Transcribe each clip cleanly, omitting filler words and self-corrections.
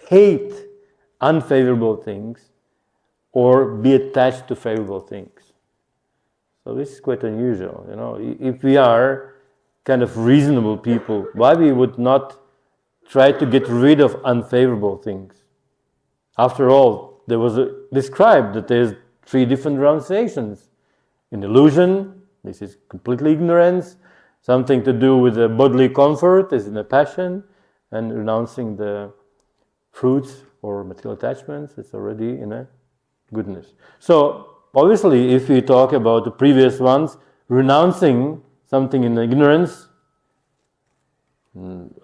hate unfavorable things or be attached to favorable things. So this is quite unusual, If we are kind of reasonable people, why we would not try to get rid of unfavorable things? After all, there was described that there's 3 different renunciations. In illusion, this is completely ignorance. Something to do with the bodily comfort is in a passion, and renouncing the fruits or material attachments, it's already in a goodness. So obviously, if we talk about the previous ones, renouncing something in ignorance,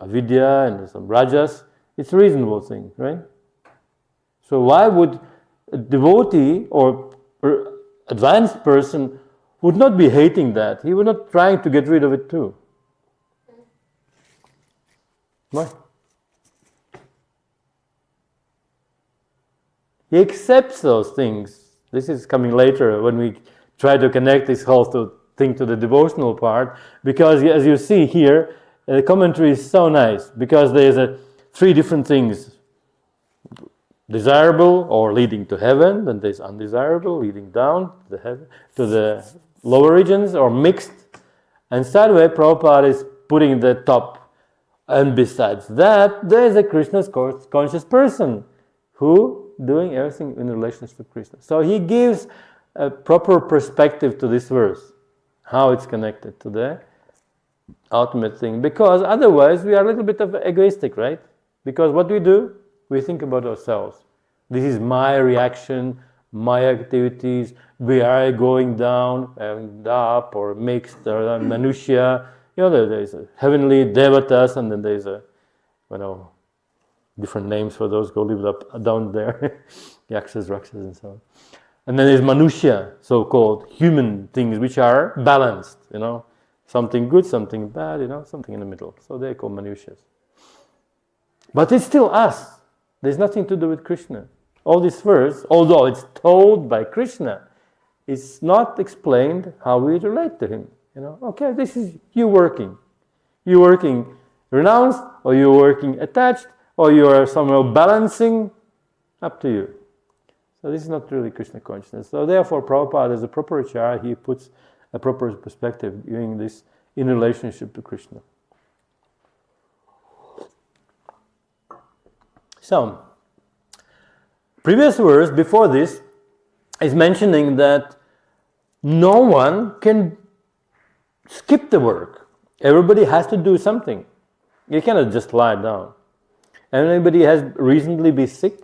avidya and some rajas, it's a reasonable thing, right? So why would a devotee or advanced person would not be hating that? He would not trying to get rid of it too. Why? He accepts those things. This is coming later when we try to connect this whole thing to the devotional part, because as you see here, the commentary is so nice, because there's 3 different things. Desirable or leading to heaven, then there's undesirable, leading down to the lower regions, or mixed. And sadly, Prabhupada is putting the top. And besides that, there is a Krishna's conscious person who doing everything in relationship to Krishna. So he gives a proper perspective to this verse, how it's connected to the ultimate thing. Because otherwise, we are a little bit of egoistic, right? Because what do? We think about ourselves. This is my reaction, my activities. We are going down and up, or mixed, or manusya. There's a heavenly devatas, and then there's different names for those who live up down there, yakshas, rakshas, and so on. And then there's manusya, so-called human things, which are balanced. Something good, something bad. Something in the middle. So they're called manusyas. But it's still us. There's nothing to do with Krishna. All this verse, although it's told by Krishna, it's not explained how we relate to him. Okay, this is you working. You working renounced, or you working attached, or you are somehow balancing. Up to you. So this is not really Krishna consciousness. So therefore, Prabhupada, as a proper acharya, he puts a proper perspective doing this in relationship to Krishna. So, previous verse before this is mentioning that no one can skip the work. Everybody has to do something. You cannot just lie down. Anybody has recently been sick?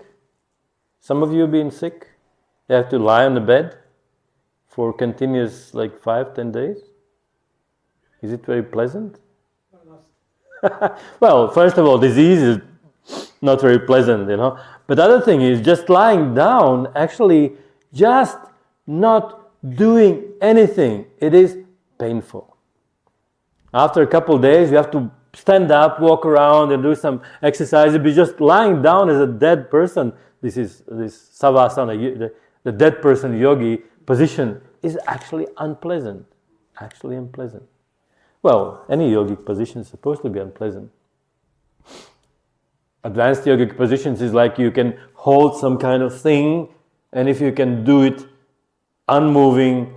Some of you have been sick. You have to lie on the bed for continuous 5-10 days. Is it very pleasant? Well, first of all, disease is not very pleasant, But the other thing is just lying down, actually just not doing anything. It is painful. After a couple of days, you have to stand up, walk around, and do some exercise. But just lying down as a dead person, this savasana, the dead person yogi position, is actually unpleasant. Actually unpleasant. Well, any yogic position is supposed to be unpleasant. Advanced yogic positions is like you can hold some kind of thing, and if you can do it unmoving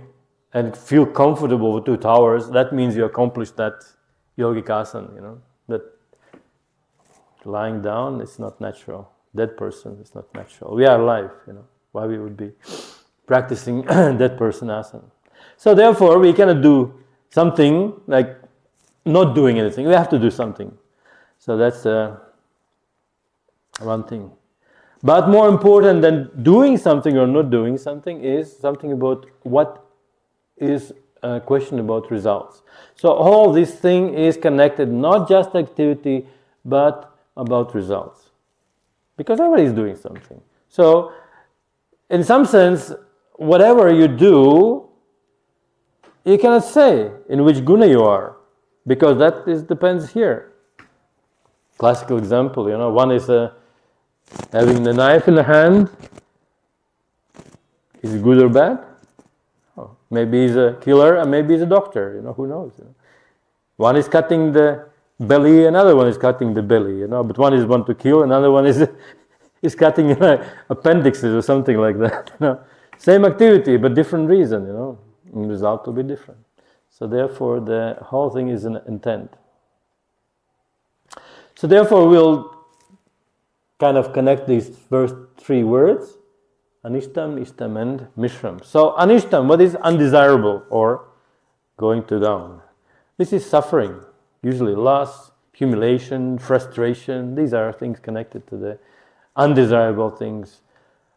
and feel comfortable for 2 hours, that means you accomplished that yogic asana, That lying down is not natural. Dead person is not natural. We are alive, Why we would be practicing dead person asana? So therefore, we cannot do something like not doing anything. We have to do something. So that's one thing. But more important than doing something or not doing something is something about what is a question about results. So all this thing is connected, not just activity, but about results. Because everybody is doing something. So, in some sense, whatever you do, you cannot say in which guna you are, because that depends here. Classical example, one is having the knife in the hand. Is it good or bad? Oh, maybe he's a killer and maybe he's a doctor, who knows? One is cutting the belly, another one is cutting the belly, but one is want to kill, another one is He's cutting appendixes or something like that. Same activity, but different reason. And the result will be different. So therefore, the whole thing is an intent. So therefore, we'll kind of connect these first three words: Anishtam, Ishtam, and Mishram. So Anishtam, what is undesirable or going to down? This is suffering, usually loss, humiliation, frustration. These are things connected to the undesirable things.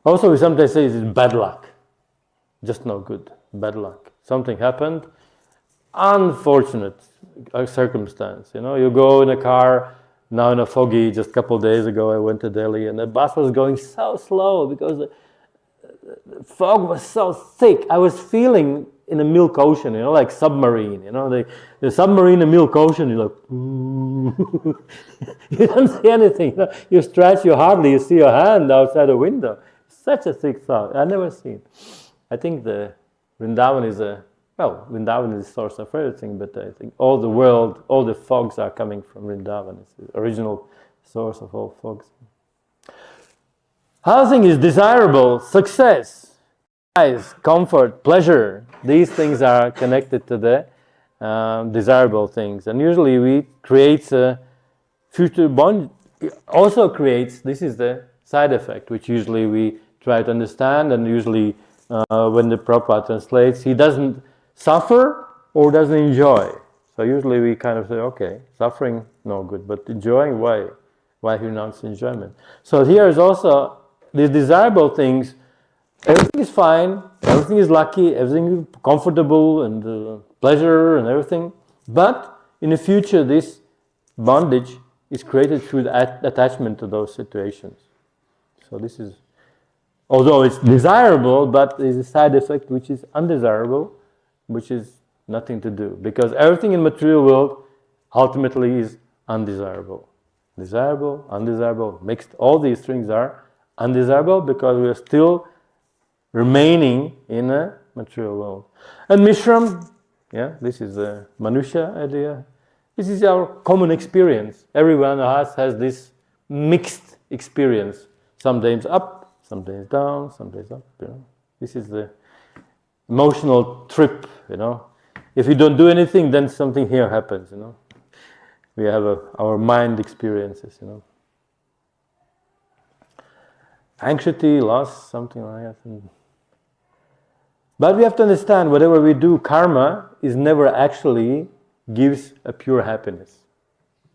Also, we sometimes say it's bad luck. Just no good, bad luck. Something happened, unfortunate circumstance. You go in a car, now in a foggy, just a couple of days ago I went to Delhi and the bus was going so slow because the fog was so thick. I was feeling in a milk ocean, like submarine. The submarine in milk ocean, you're like, ooh. You don't see anything. You stretch, you hardly see your hand outside the window. Such a thick fog. I've never seen. I think the Vrindavan is Vrindavan is the source of everything, but I think all the world, all the fogs are coming from Vrindavan. It's the original source of all fogs. Housing is desirable, success, comfort, pleasure. These things are connected to the desirable things. And usually we create a future bond. It also creates, this is the side effect, which usually we try to understand, and usually when the Prabhupada translates, he doesn't suffer or doesn't enjoy. So usually we kind of say, okay, suffering, no good, but enjoying, why? Why renounce enjoyment? So here is also these desirable things. Everything is fine, everything is lucky, everything is comfortable and pleasure and everything. But in the future, this bondage is created through the attachment to those situations. So this is, although it's desirable, but there's a side effect which is undesirable, which is nothing to do. Because everything in material world ultimately is undesirable. Desirable, undesirable, mixed. All these things are undesirable because we are still remaining in a material world. And Mishram, this is the Manusha idea. This is our common experience. Every one of us has this mixed experience. Some days up, some days down, some days up. This is the emotional trip. If you don't do anything, then something here happens. We have our mind experiences. Anxiety, loss, something like that. But we have to understand, whatever we do, karma is never actually gives a pure happiness.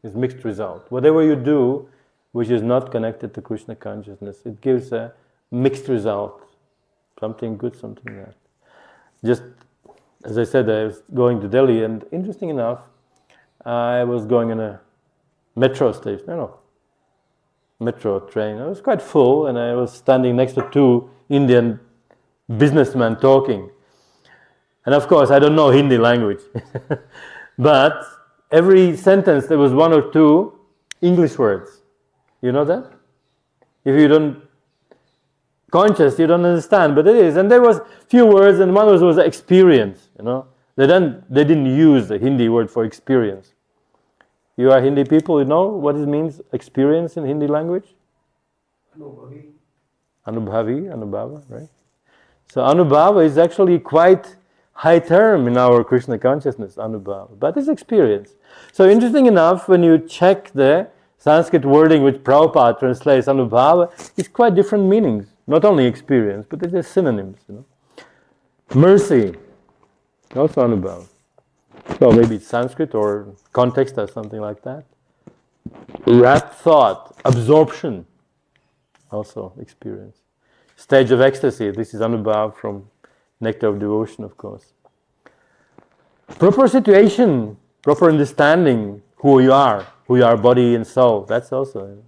It's mixed result. Whatever you do, which is not connected to Krishna consciousness, it gives a mixed result. Something good, something bad. Just as I said, I was going to Delhi, and interesting enough, I was going in a metro station. Metro train. It was quite full, and I was standing next to two Indian businessmen talking. And of course, I don't know Hindi language. But every sentence, there was one or two English words. You know that? If you don't conscious, you don't understand, but it is. And there was few words, and one was experience. They didn't use the Hindi word for experience. You are Hindi people, you know what it means, experience in Hindi language? Anubhava, right? So Anubhava is actually quite high term in our Krishna consciousness, Anubhava, but it's experience. So interesting enough, when you check the Sanskrit wording which Prabhupada translates Anubhava, it's quite different meanings. Not only experience, but it is synonyms. Mercy, also Anubhava. So maybe it's Sanskrit or context or something like that. Rapt thought, absorption, also experience. Stage of ecstasy, this is Anubhava from Nectar of Devotion, of course. Proper situation, proper understanding who you are body and soul, that's also.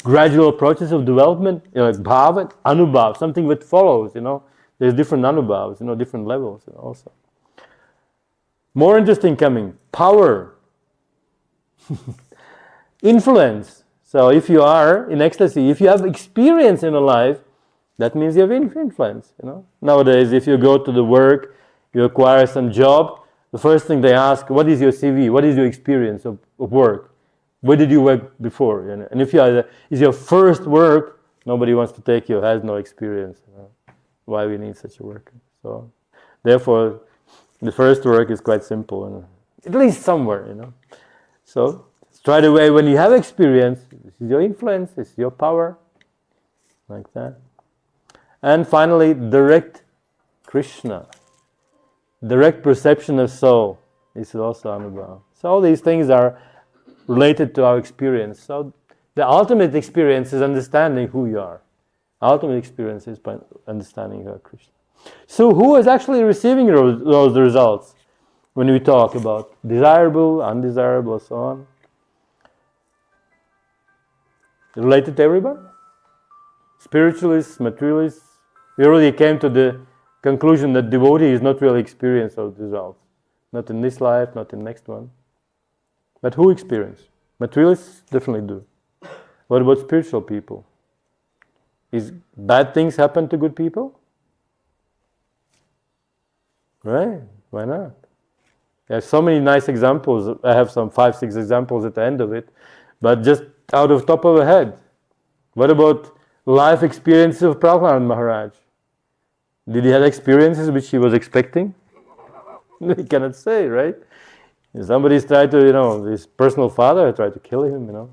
Gradual process of development, bhava, anubhav, something that follows, There's different anubhavs, different levels also. More interesting coming, power, influence. So if you are in ecstasy, if you have experience in a life, that means you have influence, Nowadays, if you go to the work, you acquire some job, the first thing they ask, what is your CV? What is your experience of work? Where did you work before? And if it's your first work, nobody wants to take you, has no experience. Why we need such a worker? So, therefore, the first work is quite simple, at least somewhere, So, straight away, when you have experience, this is your influence, this is your power, like that. And finally, direct Krishna, direct perception of soul. This is also Anubhava. So all these things are related to our experience. So the ultimate experience is understanding who you are. Ultimate experience is by understanding you are Krishna. So who is actually receiving those results when we talk about desirable, undesirable, so on? Related to everybody? Spiritualists, materialists. We already came to the conclusion that devotee is not really experiencing those results. Not in this life, not in the next one. But who experience? Materialists definitely do. What about spiritual people? Is bad things happen to good people? Right? Why not? There are so many nice examples. I have some 5-6 examples at the end of it. But just out of top of the head. What about life experiences of Prahlad Maharaj? Did he have experiences which he was expecting? He cannot say, right? Somebody's tried to, his personal father tried to kill him,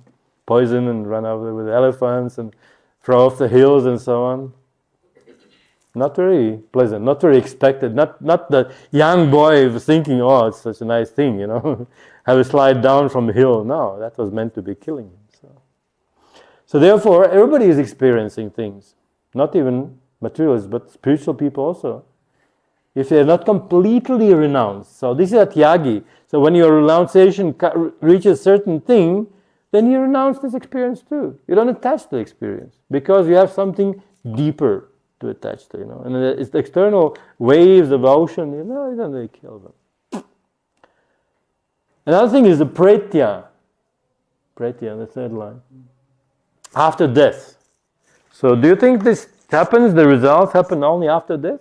poison and run over with elephants and throw off the hills and so on. Not very pleasant, not very expected. Not the young boy was thinking, oh, it's such a nice thing, have a slide down from the hill. No, that was meant to be killing him. So therefore, everybody is experiencing things. Not even materialists, but spiritual people also. If they are not completely renounced. So this is a tyagi. So when your renunciation reaches a certain thing, then you renounce this experience too. You don't attach to the experience because you have something deeper to attach to, And it's the external waves of ocean, you don't really kill them. Another thing is the pretya. Pretya, the third line. After death. So do you think this happens, the results happen only after death?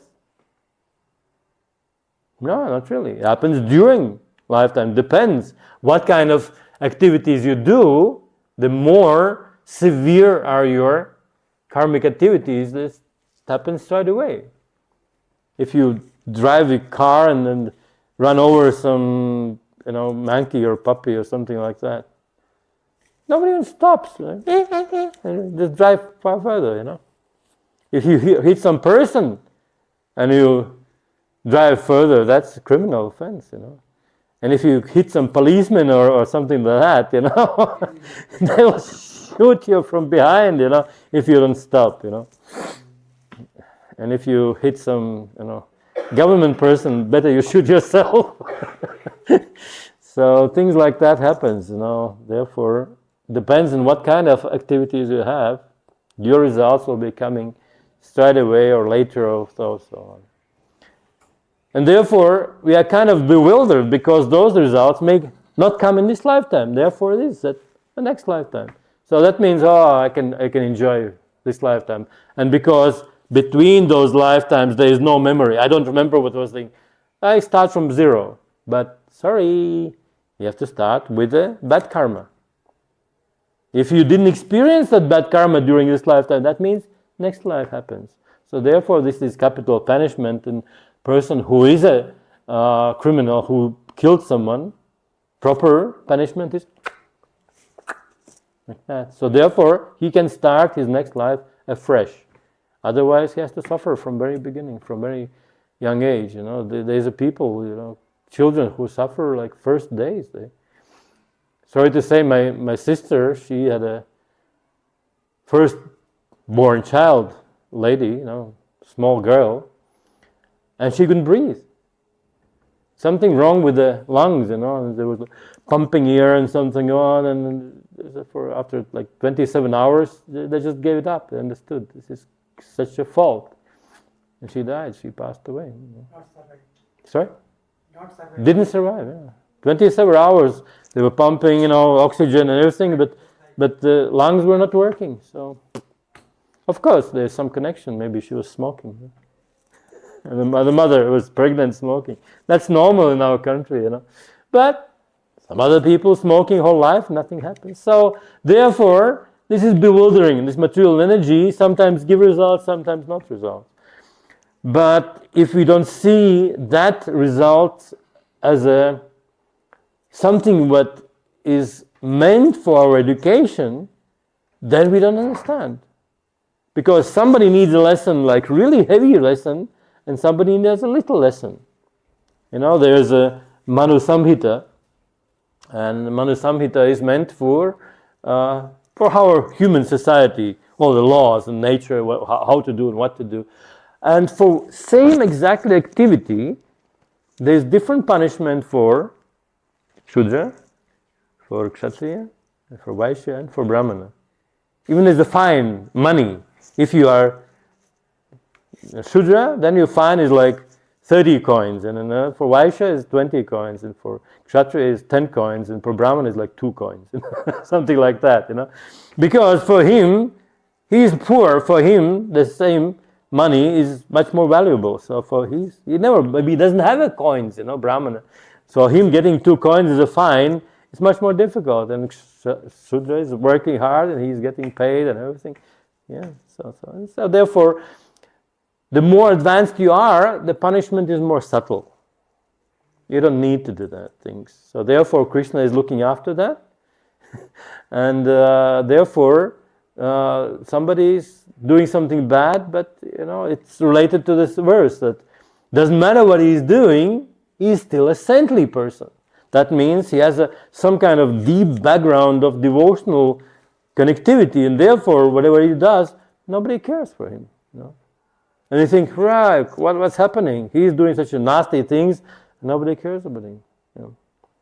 No, not really. It happens during lifetime. Depends what kind of activities you do, the more severe are your karmic activities. This happens straight away. If you drive a car and then run over some, monkey or puppy or something like that, nobody even stops. And just drive far further, If you hit some person and you drive further, that's a criminal offense, And if you hit some policeman or something like that, they will shoot you from behind, if you don't stop, And if you hit some, government person, better you shoot yourself. So things like that happens, Therefore, depends on what kind of activities you have, your results will be coming straight away or later or so on. And therefore, we are kind of bewildered because those results may not come in this lifetime. Therefore, it is at the next lifetime. So that means, I can enjoy this lifetime. And because between those lifetimes there is no memory, I don't remember what was the. I start from zero. But sorry, you have to start with a bad karma. If you didn't experience that bad karma during this lifetime, that means next life happens. So therefore, this is capital punishment, and person who is a criminal who killed someone, proper punishment is like that. So therefore, he can start his next life afresh. Otherwise, he has to suffer from very beginning, from very young age. There's a people, children who suffer like first days. Sorry to say, my sister, she had a first born child, lady, small girl. And she couldn't breathe. Something wrong with the lungs, and there was pumping air and something on, and after like 27 hours, they just gave it up. They understood this is such a fault, and she died. She passed away. Not survived. Sorry? Not survived. Didn't survive. Yeah. 27 hours. They were pumping, oxygen and everything, but the lungs were not working. So, of course, there's some connection. Maybe she was smoking. And the mother was pregnant smoking. That's normal in our country, But Some other people smoking whole life, nothing happens. So therefore, this is bewildering. This material energy sometimes give results, sometimes not results. But if we don't see that result as something what is meant for our education, then we don't understand. Because somebody needs a lesson, like really heavy lesson, and somebody needs a little lesson. There's a Manu Samhita, and Manu Samhita is meant for our human society, all the laws and nature, how to do and what to do. And for same exactly activity, there's different punishment for Shudra, for Kshatriya, for Vaishya, and for Brahmana. Even there's a fine, money. If you are a Shudra, then your fine is like 30 coins, and for Vaishya is 20 coins, and for Kshatriya is 10 coins, and for Brahmana is like 2 coins, something like that, Because for him, he is poor. For him, the same money is much more valuable. So maybe he doesn't have a coins, Brahmana. So him getting 2 coins as a fine is much more difficult. And Shudra is working hard and he's getting paid and everything. Yeah. So therefore, the more advanced you are, the punishment is more subtle. You don't need to do that things. So therefore, Krishna is looking after that. And therefore, somebody is doing something bad, but it's related to this verse that doesn't matter what he's doing, he's still a saintly person. That means he has some kind of deep background of devotional connectivity, and therefore whatever he does, nobody cares for him. And you think, right, what's happening? He's doing such nasty things, nobody cares about him.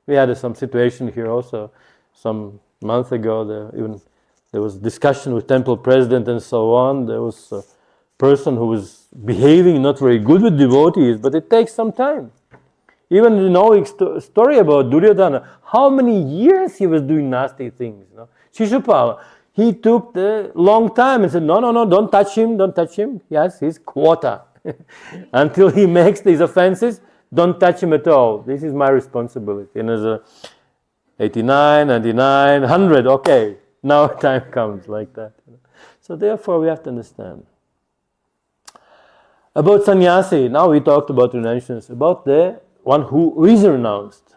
We had some situation here also some month ago. There was discussion with temple president and so on. There was a person who was behaving not very good with devotees, but it takes some time. Even story about Duryodhana, how many years he was doing nasty things. Shishupala, he took the long time and said, no, don't touch him. He has his quota. Until he makes these offenses, don't touch him at all. This is my responsibility. And there's 89, 99, 100, okay. Now time comes like that. So therefore we have to understand. About sannyasi, now we talked about renunciations, about the one who is renounced.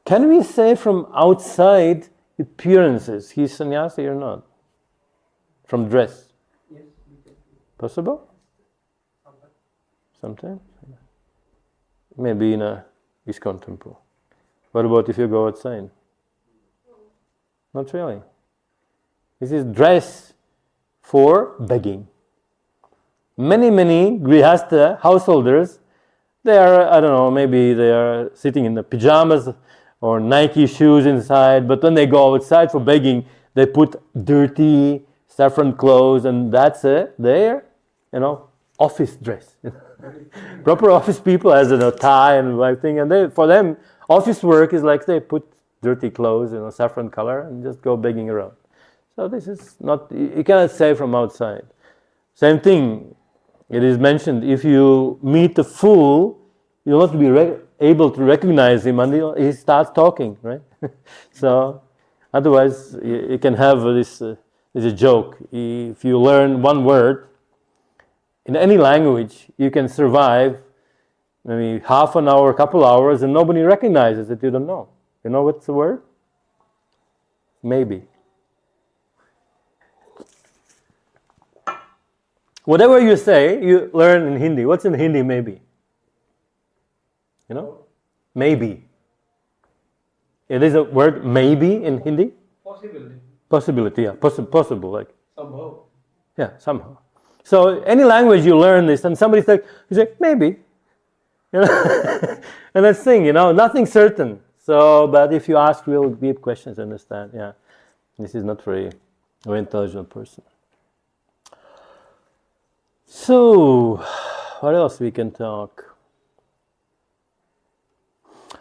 Can we say from outside appearances he's sannyasi or not? From dress? Yes. Possible? Sometimes? Maybe in a ISKCON temple. What about if you go outside? Not really. This is dress for begging. Many grihastha householders, they are, maybe they are sitting in the pajamas or Nike shoes inside, but when they go outside for begging, they put dirty saffron clothes, and that's their, office dress. Proper office people has a tie and everything, and for them, office work is like they put dirty clothes, saffron color, and just go begging around. So this is not, you cannot say from outside. Same thing, it is mentioned, if you meet a fool, you'll not be able to recognize him until he starts talking, right? So, otherwise, you can have this, is a joke. If you learn one word, in any language, you can survive maybe half an hour, a couple hours, and nobody recognizes that you don't know. You know what's the word? Maybe. Whatever you say, you learn in Hindi. What's in Hindi, maybe? Maybe. It is a word maybe in Hindi? Possibility. Possibility, yeah. Possible, like. Somehow. Yeah, somehow. So any language you learn this, and somebody's like, you say, maybe. And that's the thing, nothing certain. So, but if you ask real deep questions, understand, yeah, this is not very intelligent person. So, what else we can talk?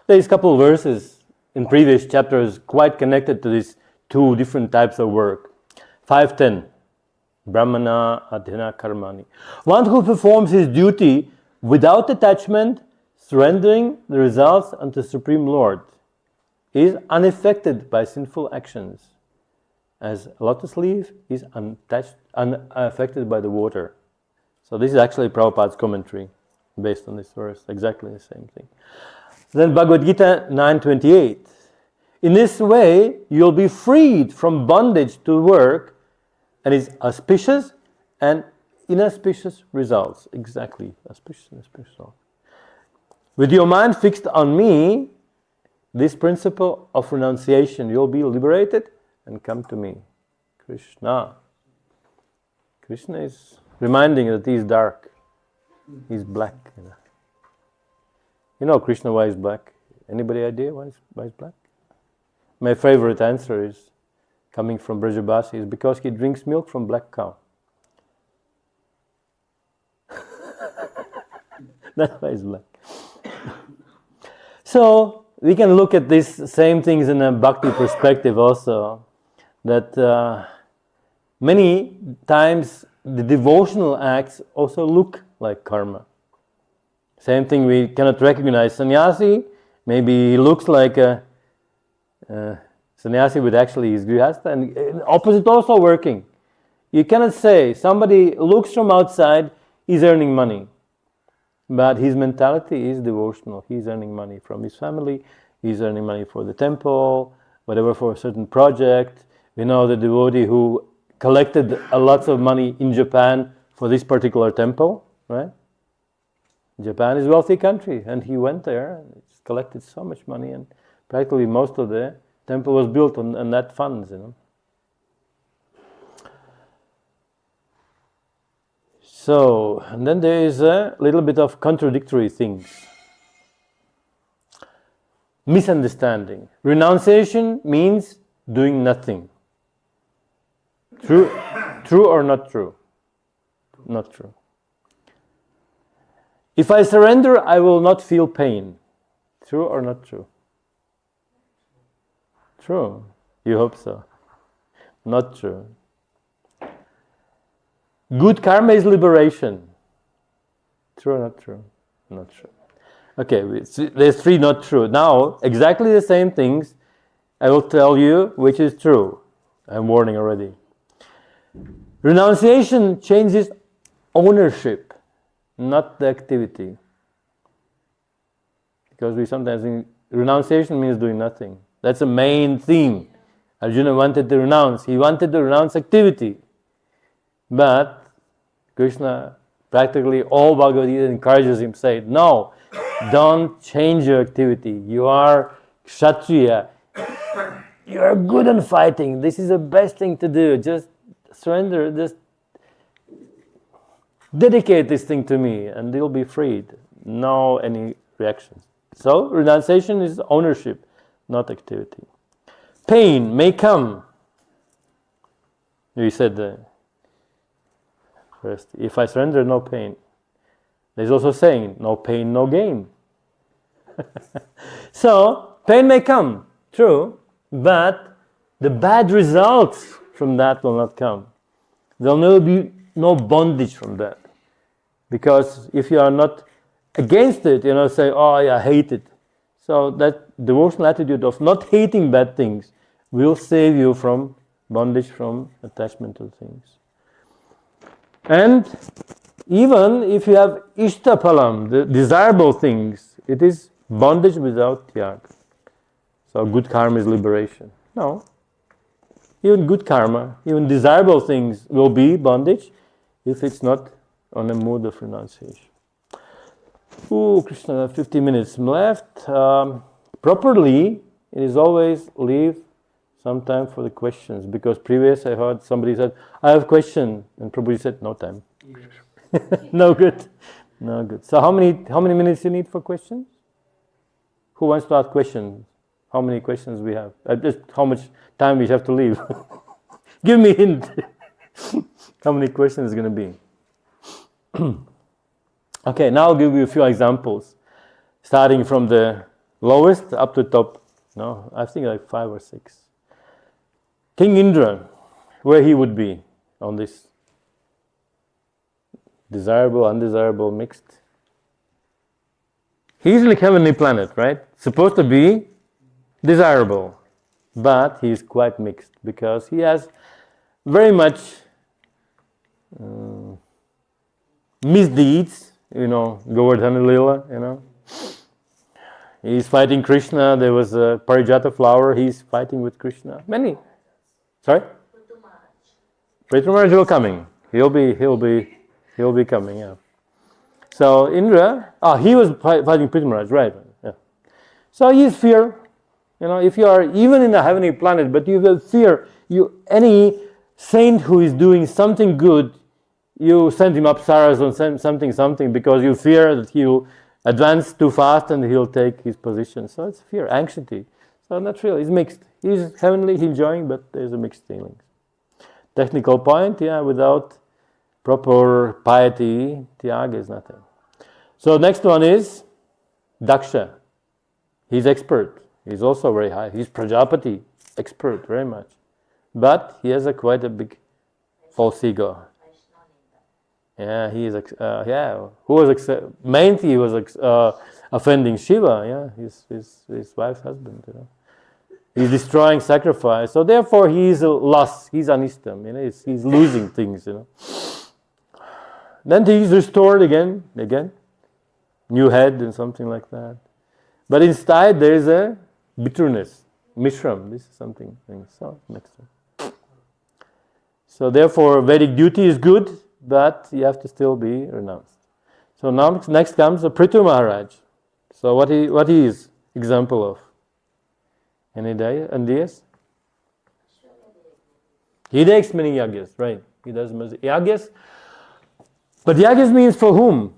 There is a couple of verses in previous chapters quite connected to these 2 different types of work. 5.10, Brahmana Adhina Karmani. One who performs his duty without attachment, surrendering the results unto Supreme Lord. is unaffected by sinful actions, as a lotus leaf is unaffected by the water. So this is actually Prabhupada's commentary based on this verse, exactly the same thing. Then Bhagavad Gita 9.28. In this way, you'll be freed from bondage to work and its auspicious and inauspicious results. Exactly, auspicious and inauspicious results. With your mind fixed on me, this principle of renunciation, you'll be liberated and come to me. Krishna. Krishna is reminding that he is dark. He's black. You know Krishna, why he's black? Anybody idea why he's black? My favorite answer is, coming from Brajabasi, is because he drinks milk from black cow. That's why he's black. So, we can look at these same things in a bhakti perspective also, that many times the devotional acts also look like karma. Same thing, we cannot recognize sannyasi. Maybe he looks like a sannyasi, but actually he's grihastha, and opposite also working. You cannot say somebody looks from outside, he's earning money, but his mentality is devotional. He's earning money from his family, he's earning money for the temple, whatever, for a certain project. We know the devotee who collected a lot of money in Japan for this particular temple, right? Japan is a wealthy country, and he went there and collected so much money, and practically most of the temple was built on that funds, So, and then there is a little bit of contradictory things. Misunderstanding. Renunciation means doing nothing. True or not true? Not true. If I surrender, I will not feel pain. True or not true? True. You hope so. Not true. Good karma is liberation. True or not true? Not true. Okay, there's three not true. Now, exactly the same things I will tell you which is true. I'm warning already. Renunciation changes ownership, not the activity. Because we sometimes think renunciation means doing nothing. That's the main theme. Arjuna wanted to renounce. He wanted to renounce activity. But Krishna, practically all Bhagavad Gita encourages him, say, no, don't change your activity. You are Kshatriya. You are good on fighting. This is the best thing to do. Just surrender, just dedicate this thing to me and you'll be freed. No any reactions. So, renunciation is ownership, not activity. Pain may come. You said first, if I surrender, no pain. There's also saying, no pain, no gain. So, pain may come, true, but the bad results from that will not come. There will be no bondage from that. Because if you are not against it, say, oh, I hate it. So that devotional attitude of not hating bad things will save you from bondage, from attachment to things. And even if you have ishtapalam, the desirable things, it is bondage without tyag. So good karma is liberation. No. Even good karma, even desirable things will be bondage if it's not on a mood of renunciation. Krishna, 50 minutes left. Properly, it is always leave some time for the questions, because previous I heard somebody said, I have a question, and Prabhu said, no time. No good. So how many minutes you need for questions? Who wants to ask questions? How many questions we have? Just how much time we have to leave? Give me a hint. How many questions is going to be? Okay, now I'll give you a few examples, starting from the lowest up to top. No, I think like 5 or 6. King Indra, where he would be on this desirable, undesirable, mixed. He's like heavenly planet, right? Supposed to be desirable, but he is quite mixed because he has very much misdeeds, Govardhana Lila, He's fighting Krishna. There was a Parijata flower. He's fighting with Krishna. Many. Sorry? Prithu Maharaj will coming. He'll be coming, yeah. So Indra, he was fighting Prithu Maharaj, right? Yeah. So he is fear. If you are even in a heavenly planet, but you will fear, any saint who is doing something good, you send him up Saras or send something because you fear that he will advance too fast and he'll take his position. So it's fear, anxiety. So not really, it's mixed. He's heavenly, he's enjoying, but there's a mixed feelings. Technical point, without proper piety, Tyaga is nothing. So next one is Daksha. He's expert. He's also very high. He's Prajapati, expert, very much. But he has quite a big false ego. Yeah, he is. Who was mainly he was offending Shiva. Yeah, his wife's husband. He's destroying sacrifice. So therefore, he is a loss. He's anistam. He's losing things. Then he's restored again, new head and something like that. But inside there is a bitterness, mishram. This is something. So next one. So therefore, Vedic duty is good, but you have to still be renounced. So now next comes the Prithu Maharaj. So what he is example of? Any ideas? He takes many yagyas, right? He does many yagyas. But yagyas means for whom?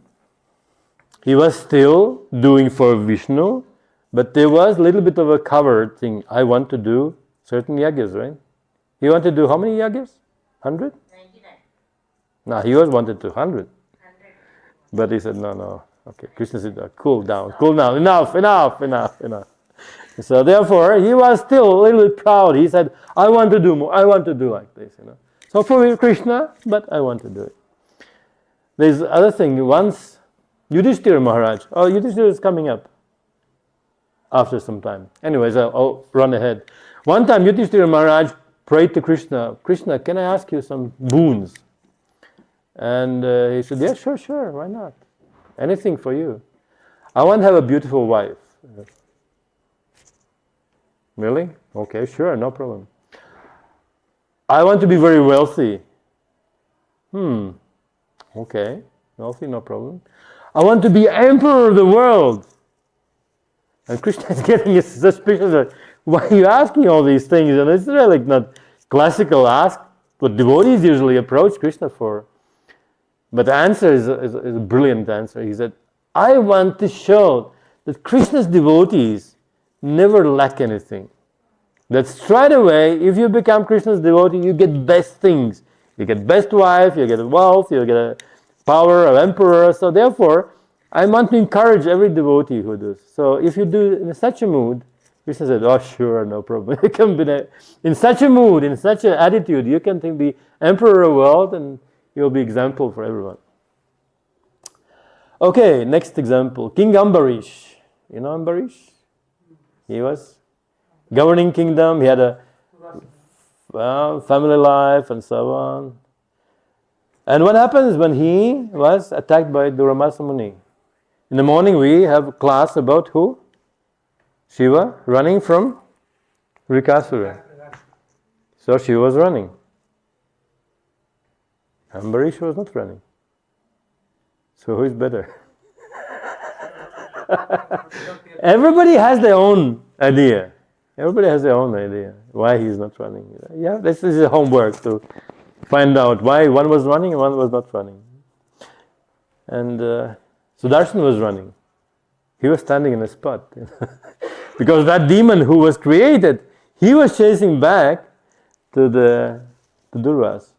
He was still doing for Vishnu, but there was a little bit of a covered thing. I want to do certain yagyas, right? He wanted to do how many yagyas? 100? 99. No, he was wanted to 100. 100. But he said, no. Okay, Krishna said, cool down, enough. So therefore, he was still a little bit proud. He said, I want to do more. I want to do like this, So for Krishna, but I want to do it. There's other thing. Once Yudhishthira Maharaj, Yudhishthira is coming up after some time. Anyways, I'll run ahead. One time Yudhishthira Maharaj prayed to Krishna, Krishna, can I ask you some boons? And he said, yeah, sure, why not? Anything for you. I want to have a beautiful wife. Really? Okay, sure, no problem. I want to be very wealthy. Okay, wealthy, no problem. I want to be emperor of the world. And Krishna is getting suspicious that why are you asking all these things? And it's really not classical ask what devotees usually approach Krishna for. But the answer is a brilliant answer. He said, I want to show that Krishna's devotees never lack anything. That straight away, if you become Krishna's devotee, you get best things. You get best wife, you get wealth, you get a power of emperor. So therefore, I want to encourage every devotee who does. So if you do in such a mood, Krishna said, oh sure, no problem. You can be in such a mood, in such an attitude, you can be emperor of the world and you'll be example for everyone. Okay, next example. King Ambarish. You know Ambarish? He was governing kingdom. He had a family life and so on. And what happens when he was attacked by Duramasa Muni? In the morning we have a class about who? Shiva running from Rikasura. So she was running. Ambarish was not running. So who is better? Everybody has their own idea. Why he is not running. Yeah, this is a homework to find out why one was running and one was not running. And Sudarshan was running. He was standing in a spot. Because that demon who was created, he was chasing back to Durvas.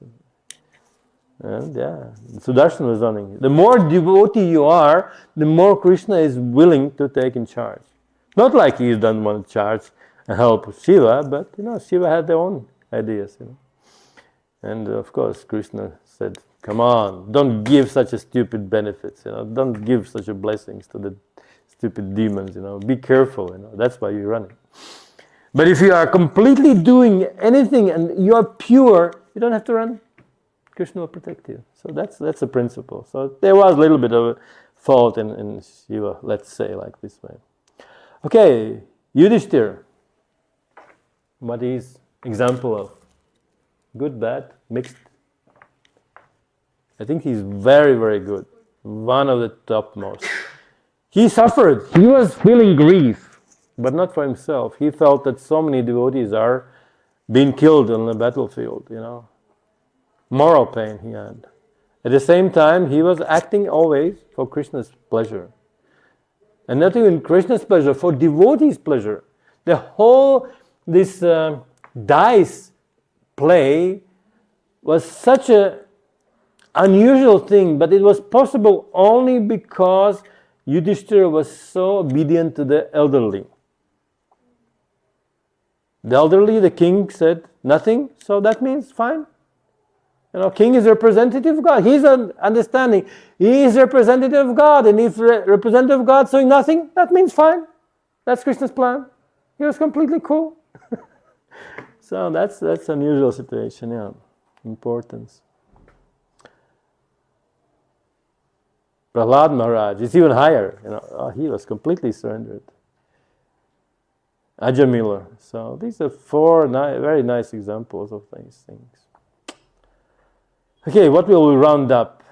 And Sudarshan was running. The more devotee you are, the more Krishna is willing to take in charge. Not like he doesn't want to charge and help Shiva, but Shiva had their own ideas. And of course, Krishna said, "Come on, don't give such a stupid benefits. Don't give such a blessings to the stupid demons. Be careful. That's why you're running." But if you are completely doing anything and you are pure, you don't have to run. Krishna will protect you. So that's a principle. So there was a little bit of a fault in Shiva, let's say like this way. Okay, Yudhishthira. What is example of? Good, bad, mixed? I think he's very, very good. One of the topmost. He suffered. He was feeling grief, but not for himself. He felt that so many devotees are being killed on the battlefield, Moral pain he had. At the same time, he was acting always for Krishna's pleasure. And not even Krishna's pleasure, for devotees' pleasure. The whole, this dice play was such a unusual thing, but it was possible only because Yudhishthira was so obedient to the elderly. The elderly, the king said nothing, so that means fine. King is representative of God. He's an understanding. He is representative of God, and if representative of God saying nothing, that means fine. That's Krishna's plan. He was completely cool. So that's unusual situation, importance. Prahlad Maharaj is even higher. He was completely surrendered. Ajamila. So these are four very nice examples of these things. Okay, what will we round up?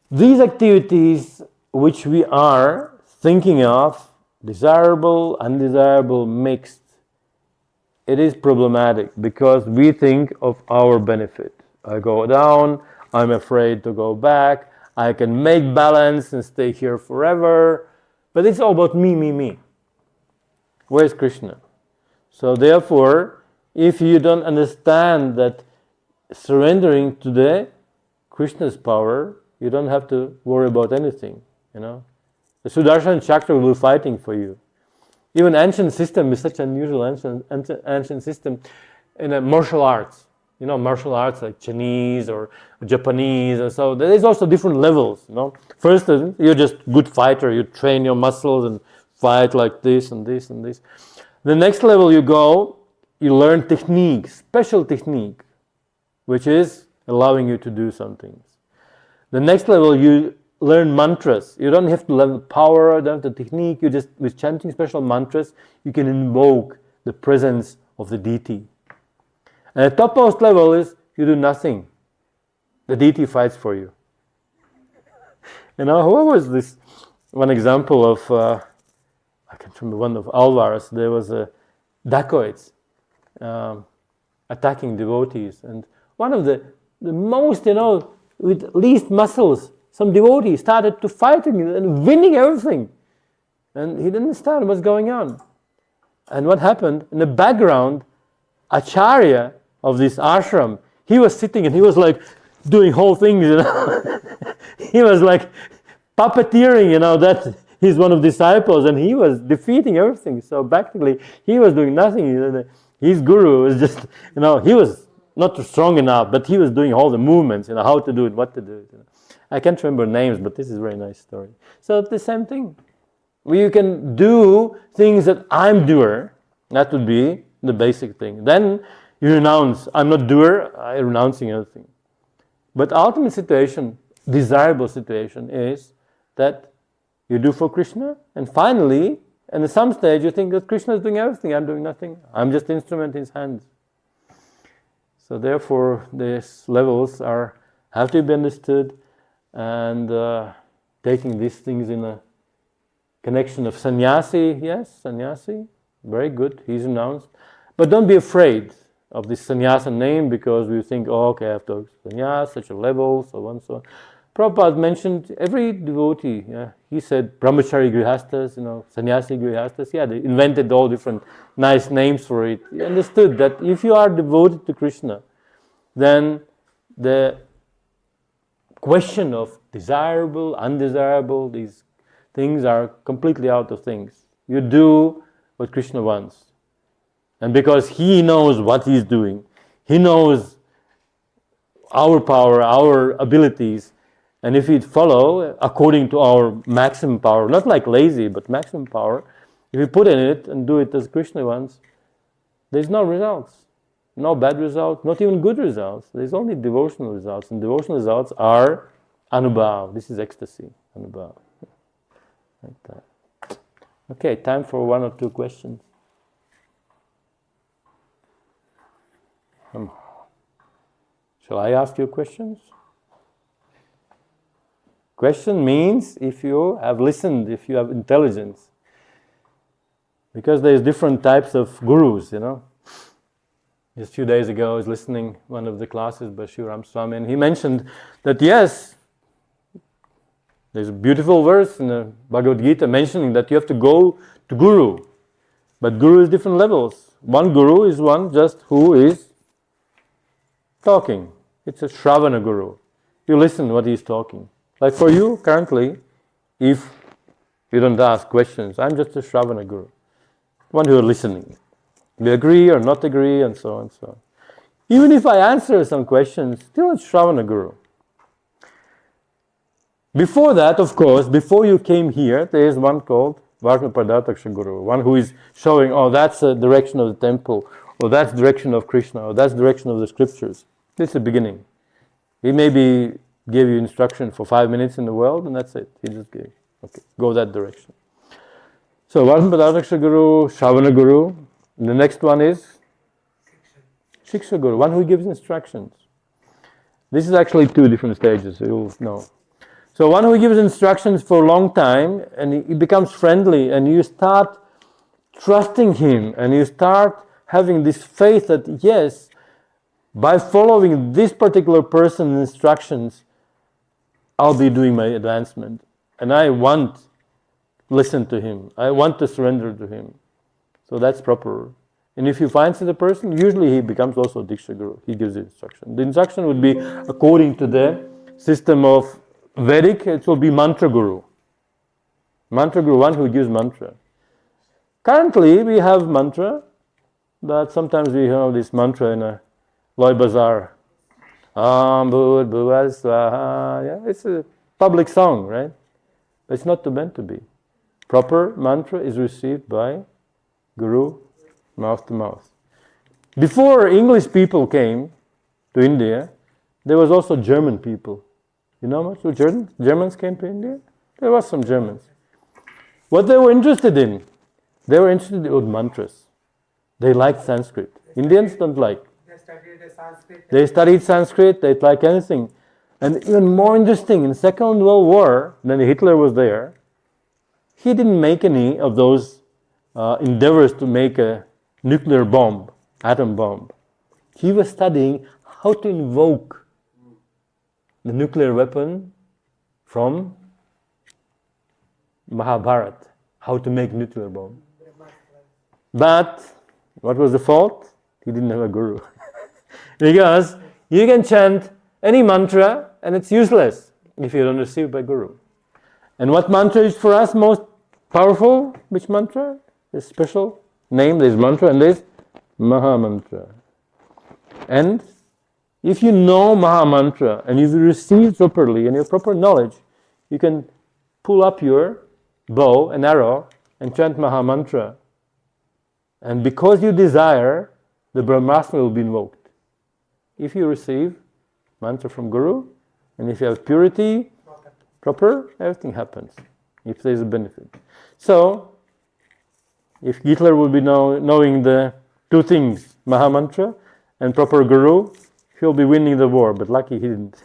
These activities which we are thinking of, desirable, undesirable, mixed, it is problematic because we think of our benefit. I go down, I'm afraid to go back, I can make balance and stay here forever, but it's all about me. Where's Krishna? So therefore, if you don't understand that surrendering to the Krishna's power, you don't have to worry about anything, The Sudarshan Chakra will be fighting for you. Even ancient system is such an unusual ancient system in martial arts. Martial arts like Chinese or Japanese, or so. There is also different levels, First, you're just good fighter. You train your muscles and fight like this and this and this. The next level you go, you learn technique, special technique, which is allowing you to do some things. The next level, you learn mantras. You don't have to learn the power, don't have the technique. You just, with chanting special mantras, you can invoke the presence of the deity. And the topmost level is you do nothing. The deity fights for you. What was this? One example of, I can't remember, one of Alvars, there was a dacoits. Attacking devotees, and one of the most, with least muscles, some devotees started to fighting and winning everything, and he didn't understand what's going on. And what happened in the background, Acharya of this ashram, he was sitting and he was like doing whole things, he was like puppeteering, that he's one of the disciples, and he was defeating everything. So practically, he was doing nothing. His guru was just, he was not strong enough, but he was doing all the movements, how to do it, what to do it. I can't remember names, but this is a very nice story. So it's the same thing. You can do things that I'm doer. That would be the basic thing. Then you renounce. I'm not doer. I'm renouncing everything. But ultimate situation, desirable situation, is that you do for Krishna, and finally, and at some stage you think that Krishna is doing everything, I'm doing nothing. I'm just instrument in his hands. So therefore, these levels have to be understood, and taking these things in a connection of sannyasi. Yes, sannyasi, very good, he's renounced. But don't be afraid of this sannyasa name, because we think, okay, I have to sannyas, such a level, so on, so on. Prabhupada mentioned every devotee, he said brahmachari grihastas, sannyasi grihastas, they invented all different nice names for it. He understood that if you are devoted to Krishna, then the question of desirable, undesirable, these things are completely out of things. You do what Krishna wants. And because he knows what he's doing, he knows our power, our abilities, and if we follow according to our maximum power, not like lazy, but maximum power, If you put in it and do it as Krishna wants, there's no results. No bad results, not even good results. There's only devotional results. And devotional results are anubhav. This is ecstasy, anubhav. Like that. Okay, time for one or two questions. Shall I ask you questions? Question means if you have listened, if you have intelligence. Because there's different types of gurus, Just a few days ago, I was listening one of the classes by Shivaram Swami, and he mentioned that yes, there's a beautiful verse in the Bhagavad Gita mentioning that you have to go to Guru. But Guru is different levels. One Guru is one just who is talking. It's a Shravana Guru. You listen what he's talking. Like for you, currently, if you don't ask questions, I'm just a Shravana Guru. One who are listening. We agree or not agree, and so on and so on. Even if I answer some questions, still it's Shravana Guru. Before that, of course, before you came here, there is one called Varna Pradataksha Guru, one who is showing, that's the direction of the temple, or that's the direction of Krishna, or that's the direction of the scriptures. This is the beginning. He maybe gave you instruction for 5 minutes in the world, and that's it. He just gave, go that direction. So Varna Pradataksha Guru, Shravana Guru. And the next one is Shiksha Guru, one who gives instructions. This is actually 2 different stages, so you'll know. So one who gives instructions for a long time, and he becomes friendly, and you start trusting him, and you start having this faith that yes, by following this particular person's instructions, I'll be doing my advancement. And I want to listen to him. I want to surrender to him. So that's proper. And if you find such a person, usually he becomes also Diksha Guru. He gives the instruction. The instruction would be according to the system of Vedic, it will be Mantra Guru. Mantra Guru, one who gives mantra. Currently, we have mantra, but sometimes we have this mantra in a Loy Bazaar. Bhud Bhuva Swaha. Yeah, it's a public song, right? But it's not meant to be. Proper mantra is received by Guru, mouth to mouth. Before English people came to India, there was also German people. You know much? Germans came to India? There was some Germans. What they were interested in? They were interested in mantras. They liked Sanskrit. Indians don't like. They studied Sanskrit. They studied Sanskrit, they like anything. And even more interesting, in Second World War, when Hitler was there, he didn't make any of those endeavors to make a nuclear bomb, atom bomb. He was studying how to invoke the nuclear weapon from Mahabharata, how to make nuclear bomb. But what was the fault? He didn't have a guru. Because you can chant any mantra and it's useless if you don't receive by guru. And what mantra is for us most powerful? Which mantra? There's special name, there's mantra, and there's Maha Mantra. And if you know Maha Mantra and you've received properly and you have proper knowledge, you can pull up your bow and arrow and chant Maha Mantra. And because you desire, the Brahmastra will be invoked. If you receive mantra from Guru, and if you have purity, proper, everything happens. If there is a benefit. So, if Hitler would be knowing the 2 things, Maha Mantra and proper Guru, he'll be winning the war, but lucky he didn't.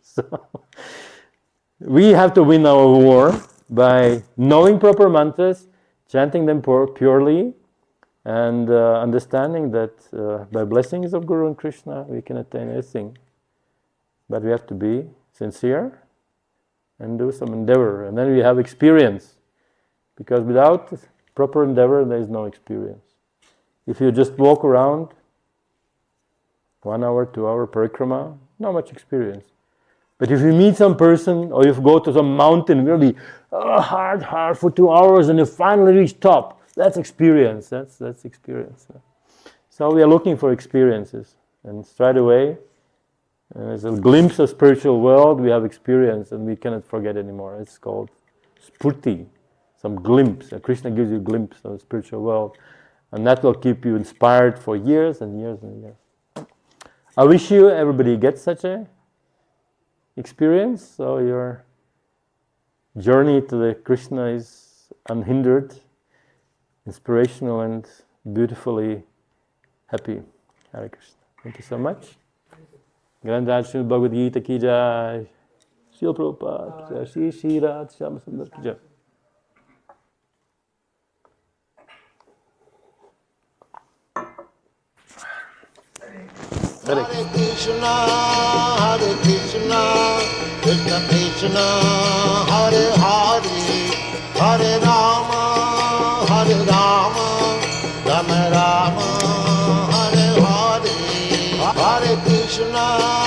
So, we have to win our war by knowing proper mantras, chanting them purely, and understanding that by blessings of Guru and Krishna, we can attain anything. But we have to be sincere and do some endeavor, and then we have experience. Because without proper endeavor, there is no experience. If you just walk around 1 hour, 2 hour parikrama, not much experience. But if you meet some person, or if you go to some mountain, really hard for 2 hours, and you finally reach top, that's experience. That's experience. So we are looking for experiences, and straight away, as a glimpse of spiritual world, we have experience, and we cannot forget anymore. It's called spurti. some glimpse. Krishna gives you a glimpse of the spiritual world, and that will keep you inspired for years and years and years. I wish you everybody gets such a experience, so your journey to the Krishna is unhindered, inspirational, and beautifully happy. Hare Krishna. Thank you so much. Grandad Srimad Bhagavad Gita ki jai. Srila Prabhupada ki jai. Shri Shri Radha Shyama Sundar ki jai. Hare Krishna, Krishna Krishna, Hare Hare, Hare Rama, Rama Rama, Hare Hare, Hare Krishna.